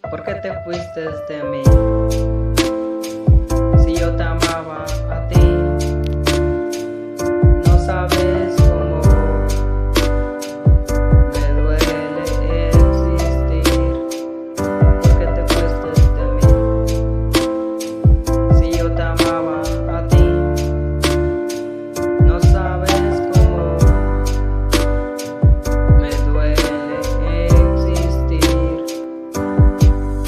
¿Por qué te fuiste de mí? Si yo te amaba a ti, no sabes cómo me duele existir. ¿Por qué te fuiste de mí? Si yo te amaba a ti, no sabes cómo me duele existir.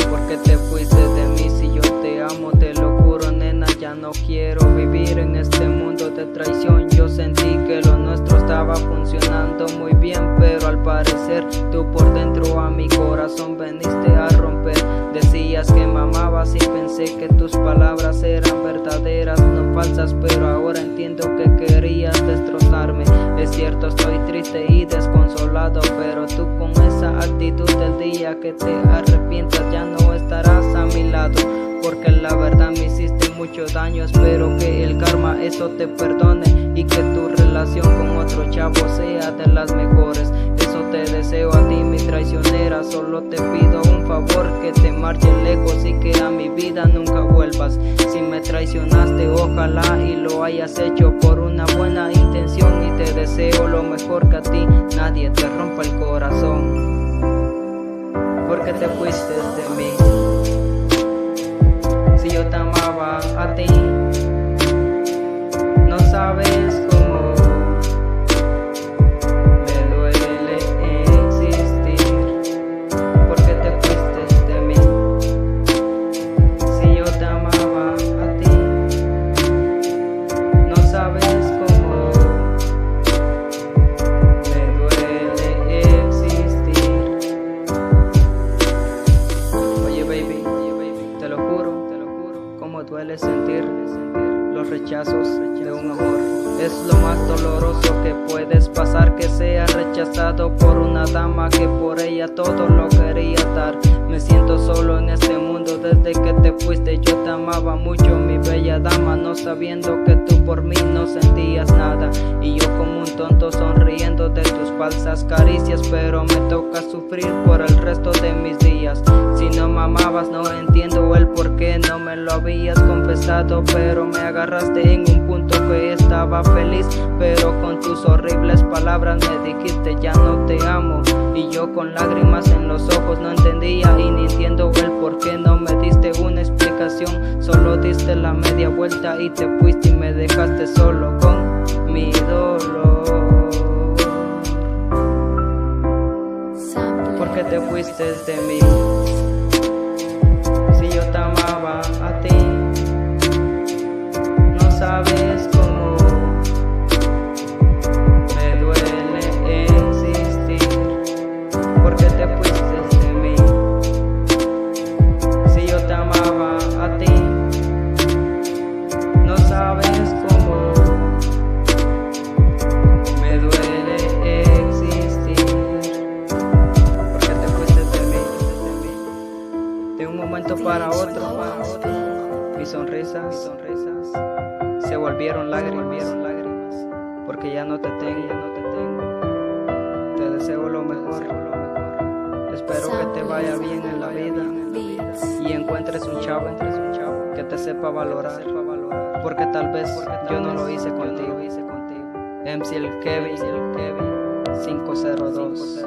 ¿Por qué te fuiste de mí? Si yo te amo, te lo juro, nena, ya no quiero vivir en este mundo de traición. Yo sentí que lo nuestro estaba funcionando muy bien, pero al parecer tú por dentro a mi corazón veniste a romper. Decías que me amabas y pensé que tus palabras eran verdaderas, no falsas, pero ahora entiendo que querías destrozarme. Es cierto, estoy triste y desconsolado, pero tú con esa actitud del día que te arrepientas ya no estarás a mi lado, porque la verdad me hiciste mucho daño. Espero que el karma eso te perdone y que tu relación con otro chavo sea de las mejores. Eso te deseo a ti, mi traicionera. Solo te pido un favor, que te marches lejos y que a mi vida nunca vuelvas. Si me traicionaste, ojalá y lo hayas hecho por una buena intención, y te deseo lo mejor, que a ti nadie te rompa el corazón. Porque te fuiste de mí. Si yo te amaba a ti, no sabes cómo me duele existir. ¿Por qué te fuiste de mí? Si yo te amaba a ti, no sabes cómo me duele existir. Oye baby, te lo juro, cómo duele sentir los rechazos de un amor. Es lo más doloroso que puedes pasar, que seas rechazado por una dama que por ella todo lo quería dar. Me siento solo en este mundo desde que te fuiste. Yo te amaba mucho, mi bella dama, no sabiendo que tú por mí no sentías nada. Y yo como un tonto sonriendo de tus falsas caricias, pero me toca sufrir por el resto de mis días. Si no me amabas no entiendo el por qué no me lo habías confesado, pero me agarraste en un punto que estaba feliz, pero con tus horribles palabras me dijiste ya no te amo. Y yo con lágrimas en los ojos no entendía y ni entiendo el por qué no me diste una explicación. Solo diste la media vuelta y te fuiste y me dejaste solo con mi dolor. ¿Por qué te fuiste de mí? Si yo te amaba a ti, no sabes cómo me duele existir. ¿Por qué te fuiste de mí? Si yo te amaba a ti, no sabes cómo me duele existir. ¿Por qué te fuiste de mí? De un momento para otro, mis sonrisas se volvieron lágrimas, porque ya no te tengo. Te deseo lo mejor. Espero que te vaya bien en la vida y encuentres un chavo que te sepa valorar, porque tal vez yo no lo hice contigo. MC el Kevin 502.